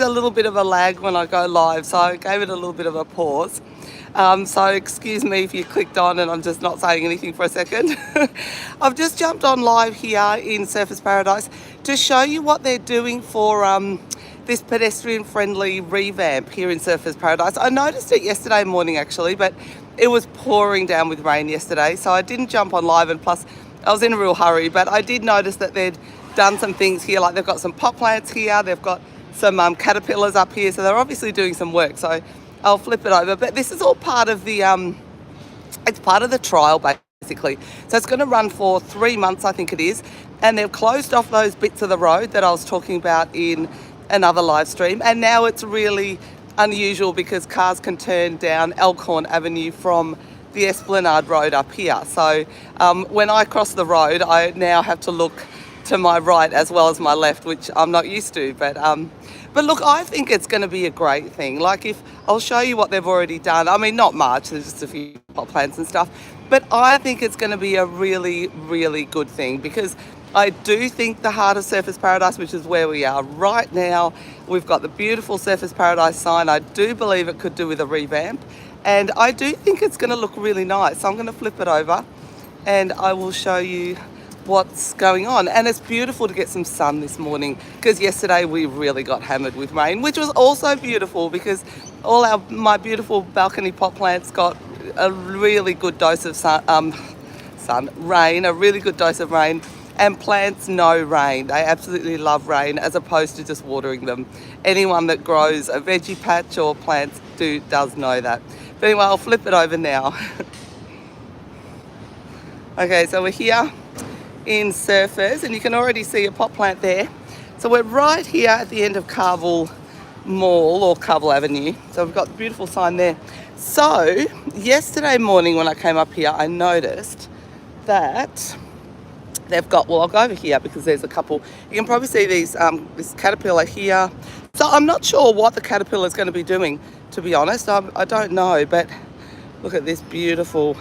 a little bit of a lag when I go live, so I gave it a little bit of a pause. So excuse me if you clicked on and I'm just not saying anything for a second. I've just jumped on live here in Surfers Paradise to show you what they're doing for this pedestrian-friendly revamp here in Surfers Paradise. I noticed it yesterday morning actually, but it was pouring down with rain yesterday, so I didn't jump on live, and plus I was in a real hurry, but I did notice that they'd done some things here, like they've got some pot plants here, they've got some caterpillars up here, so they're obviously doing some work. So I'll flip it over, but this is all part of the it's part of the trial basically. So it's going to run for 3 months, I think it is, and they've closed off those bits of the road that I was talking about in another live stream, and now it's really unusual because cars can turn down Elkhorn Avenue from the Esplanade road up here. So when I cross the road, I now have to look to my right as well as my left, which I'm not used to. But look, I think it's going to be a great thing. Like, if I'll show you what they've already done. I mean, not much, there's just a few pot plants and stuff, but I think it's going to be a really, really good thing, because I do think the heart of Surfers Paradise, which is where we are right now, we've got the beautiful Surfers Paradise sign. I do believe it could do with a revamp, and I do think it's going to look really nice. So I'm going to flip it over and I will show you what's going on. And it's beautiful to get some sun this morning, because yesterday we really got hammered with rain, which was also beautiful because all my beautiful balcony pot plants got a really good dose of rain, a really good dose of rain. And plants know rain. They absolutely love rain, as opposed to just watering them. Anyone that grows a veggie patch or plants does know that. But anyway, I'll flip it over now. Okay, so we're here in Surfers, and you can already see a pot plant there. So we're right here at the end of Carville Mall, or Carville Avenue. So we've got the beautiful sign there. So yesterday morning when I came up here, I noticed that they've got, well, I'll go over here because there's a couple. You can probably see these this caterpillar here. So I'm not sure what the caterpillar is going to be doing, to be honest. I don't know, but look at this beautiful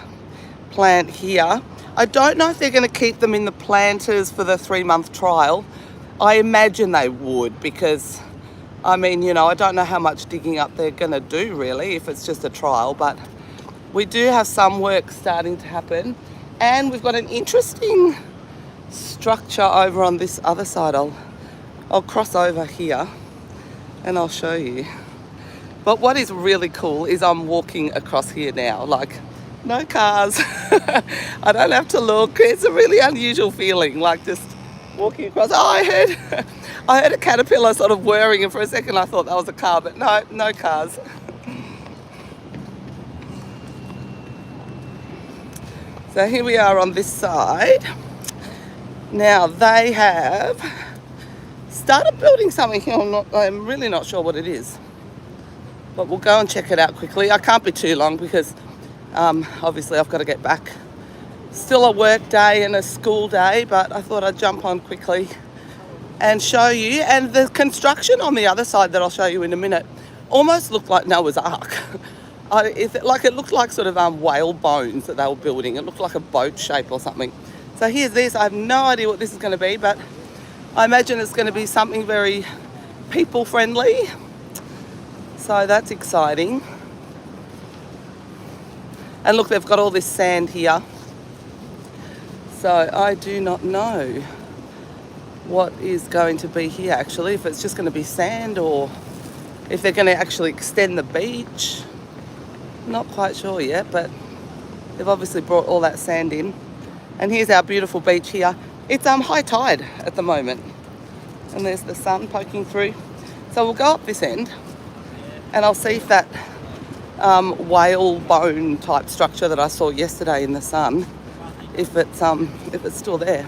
plant here. I don't know if they're going to keep them in the planters for the 3-month trial. I imagine they would, because I mean, you know, I don't know how much digging up they're going to do really if it's just a trial, but we do have some work starting to happen, and we've got an interesting structure over on this other side. I'll cross over here and I'll show you. But what is really cool is I'm walking across here now, like no cars. I don't have to look. It's a really unusual feeling, like just walking across. Oh, I heard a caterpillar sort of whirring, and for a second I thought that was a car, but no cars. So here we are on this side. Now they have started building something here. I'm really not sure what it is, but we'll go and check it out quickly. I can't be too long because obviously I've got to get back. Still a work day and a school day, but I thought I'd jump on quickly and show you. And the construction on the other side that I'll show you in a minute almost looked like Noah's Ark. It looked like sort of whale bones that they were building. It looked like a boat shape or something. So here's this. I have no idea what this is going to be, but I imagine it's going to be something very people friendly. So that's exciting. And look, they've got all this sand here. So I do not know what is going to be here actually, if it's just going to be sand or if they're going to actually extend the beach. Not quite sure yet, but they've obviously brought all that sand in. And here's our beautiful beach here. It's high tide at the moment, and there's the sun poking through. So we'll go up this end and I'll see if that whale bone type structure that I saw yesterday in the sun, if it's still there.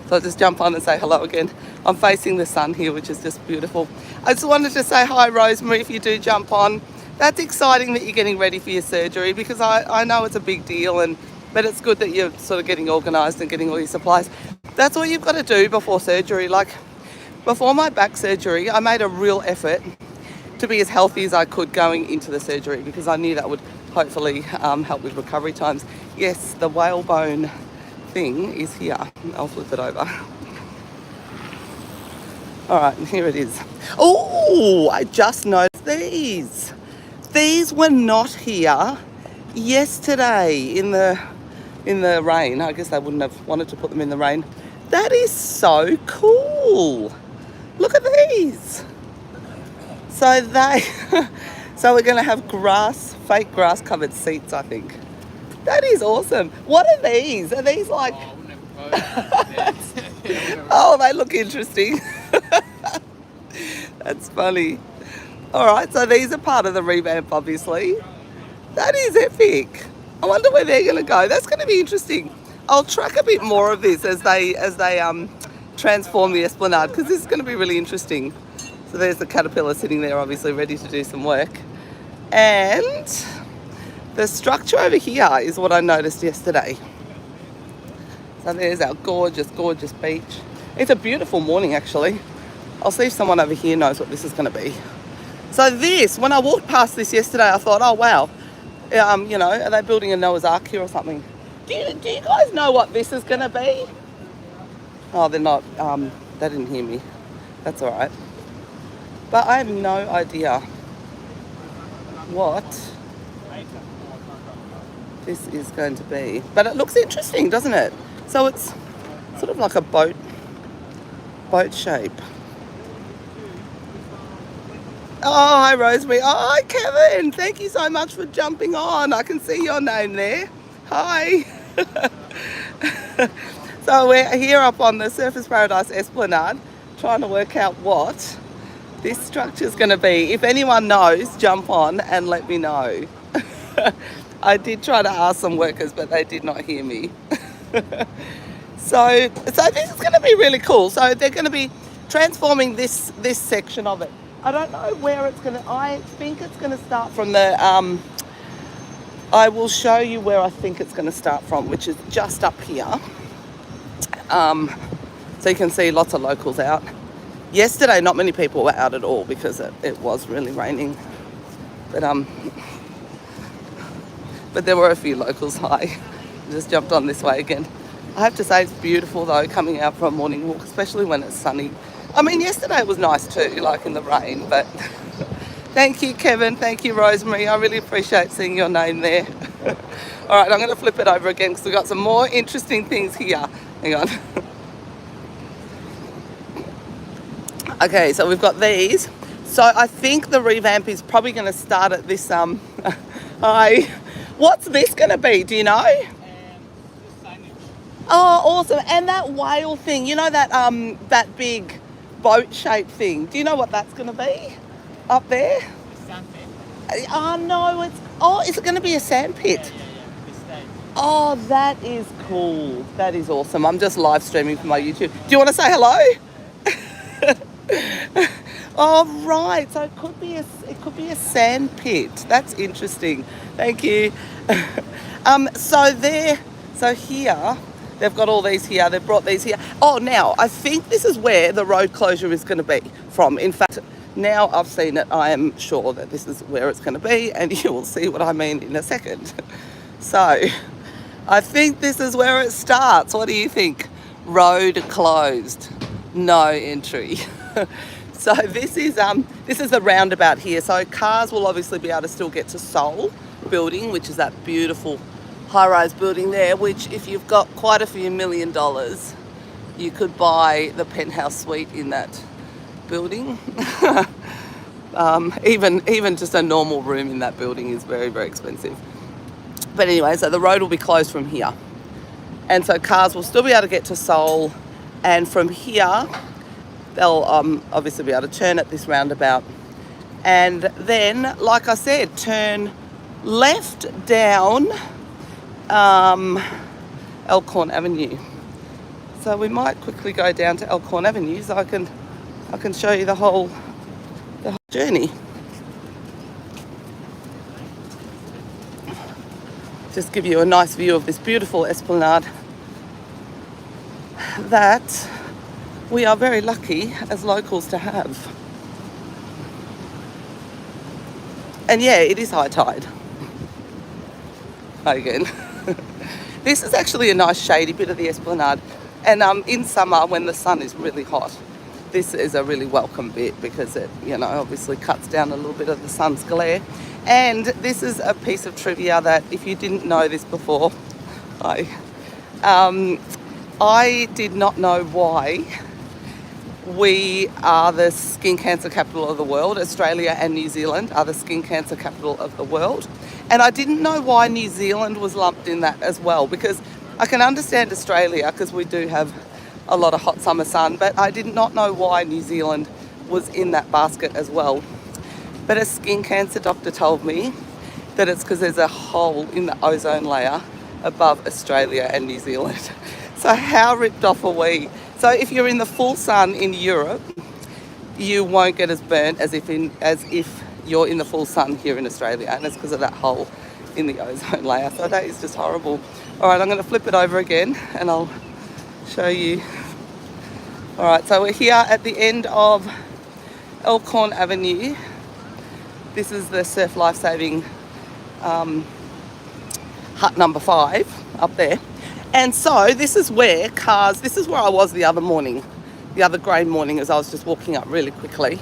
So I'll just jump on and say hello again. I'm facing the sun here, which is just beautiful. I just wanted to say hi, Rosemary, if you do jump on. That's exciting that you're getting ready for your surgery, because I know it's a big deal, but it's good that you're sort of getting organised and getting all your supplies. That's what you've got to do before surgery. Like, before my back surgery, I made a real effort to be as healthy as I could going into the surgery, because I knew that would hopefully help with recovery times. Yes, the whalebone thing is here. I'll flip it over. All right, and here it is. Oh, I just noticed these. These were not here yesterday in the rain. I guess they wouldn't have wanted to put them in the rain. That is so cool. Look at these. So so we're going to have fake grass covered seats, I think. That is awesome. What are these? Are these like... Oh, they look interesting. That's funny. All right, so these are part of the revamp, obviously. That is epic. I wonder where they're going to go. That's going to be interesting. I'll track a bit more of this as they transform the Esplanade, because this is going to be really interesting. So there's the caterpillar sitting there, obviously ready to do some work. And the structure over here is what I noticed yesterday. So there's our gorgeous, gorgeous beach. It's a beautiful morning, actually. I'll see if someone over here knows what this is going to be. So this, when I walked past this yesterday, I thought, oh, wow. You know, are they building a Noah's Ark here or something? Do you guys know what this is going to be? Oh, they're not. They didn't hear me. That's all right. But I have no idea what this is going to be. But it looks interesting, doesn't it? So it's sort of like a boat shape. Oh, hi Rosemary. Oh, hi Kevin. Thank you so much for jumping on. I can see your name there. Hi. So we're here up on the Surfers Paradise Esplanade trying to work out what this structure is going to be. If anyone knows, jump on and let me know. I did try to ask some workers, but they did not hear me. So this is going to be really cool. So they're going to be transforming this section of it. I don't know where it's going to... I think it's going to start from the... I will show you where I think it's going to start from, which is just up here. So you can see lots of locals out. Yesterday, not many people were out at all because it was really raining. But there were a few locals. Hi. Just jumped on this way again. I have to say it's beautiful though, coming out for a morning walk, especially when it's sunny. I mean, yesterday it was nice too, like in the rain, but thank you, Kevin. Thank you, Rosemary. I really appreciate seeing your name there. All right, I'm going to flip it over again because we've got some more interesting things here. Hang on. Okay, so we've got these. So I think the revamp is probably going to start at this, hi. What's this going to be? Do you know? Oh, awesome. And that whale thing, you know that big boat-shaped thing. Do you know what that's going to be up there? Sand pit. Oh, no, is it going to be a sand pit? Yeah. Oh, that is cool. That is awesome. I'm just live streaming for my YouTube. Do you want to say hello? Oh, right. So it could be a sand pit. That's interesting. Thank you. So here, they've got all these here. They've brought these here. Oh, now, I think this is where the road closure is going to be from. In fact, now I've seen it, I am sure that this is where it's going to be, and you will see what I mean in a second. So, I think this is where it starts. What do you think? Road closed. No entry. So this is the roundabout here. So cars will obviously be able to still get to Seoul building, which is that beautiful high-rise building there, which if you've got quite a few $1 million, you could buy the penthouse suite in that building. Even just a normal room in that building is very, very expensive. But anyway, so the road will be closed from here. And so cars will still be able to get to Seoul. And from here, they'll obviously be able to turn at this roundabout. And then, like I said, turn left down Elkhorn Avenue. So we might quickly go down to Elkhorn Avenue so I can show you the whole journey. Just give you a nice view of this beautiful esplanade that we are very lucky as locals to have. And yeah, it is high tide. Hi again. This is actually a nice shady bit of the esplanade. And in summer when the sun is really hot, this is a really welcome bit because it, you know, obviously cuts down a little bit of the sun's glare. And this is a piece of trivia that if you didn't know this before, I did not know why we are the skin cancer capital of the world. Australia and New Zealand are the skin cancer capital of the world. And I didn't know why New Zealand was lumped in that as well, because I can understand Australia because we do have a lot of hot summer sun, but I did not know why New Zealand was in that basket as well. But a skin cancer doctor told me that it's because there's a hole in the ozone layer above Australia and New Zealand. So how ripped off are we? So if you're in the full sun in Europe, you won't get as burnt as if you're in the full sun here in Australia, and it's because of that hole in the ozone layer. So that is just horrible. All right, I'm going to flip it over again and I'll show you. All right, so we're here at the end of Elkhorn Avenue. This is the Surf Lifesaving hut number 5 up there. And so this is where cars, this is where I was the other morning, the other grey morning, as I was just walking up really quickly.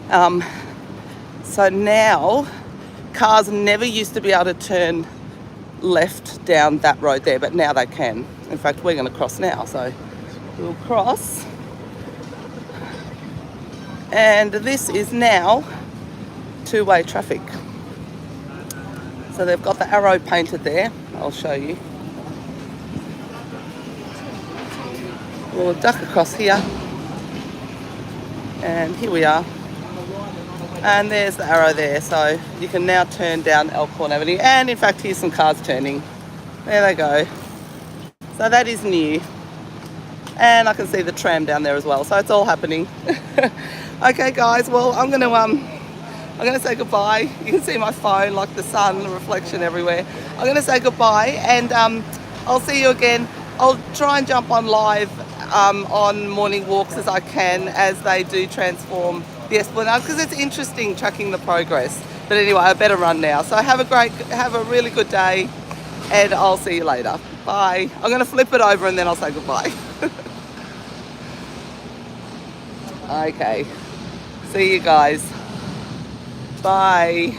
So now cars never used to be able to turn left down that road there, but now they can. In fact, we're going to cross now, so we'll cross. And this is now two-way traffic. So they've got the arrow painted there. I'll show you. We'll duck across here. And here we are. And there's the arrow there, so you can now turn down Elkhorn Avenue. And in fact, here's some cars turning. There they go. So that is new. And I can see the tram down there as well, so it's all happening. Okay guys, well I'm gonna say goodbye. You can see my phone, like the sun, the reflection everywhere. I'm gonna say goodbye, and I'll see you again. I'll try and jump on live on morning walks as I can, as they do transform the Esplanade, because it's interesting tracking the progress. But anyway, I better run now. So have a really good day, and I'll see you later. Bye. I'm going to flip it over and then I'll say goodbye. Okay. See you guys. Bye.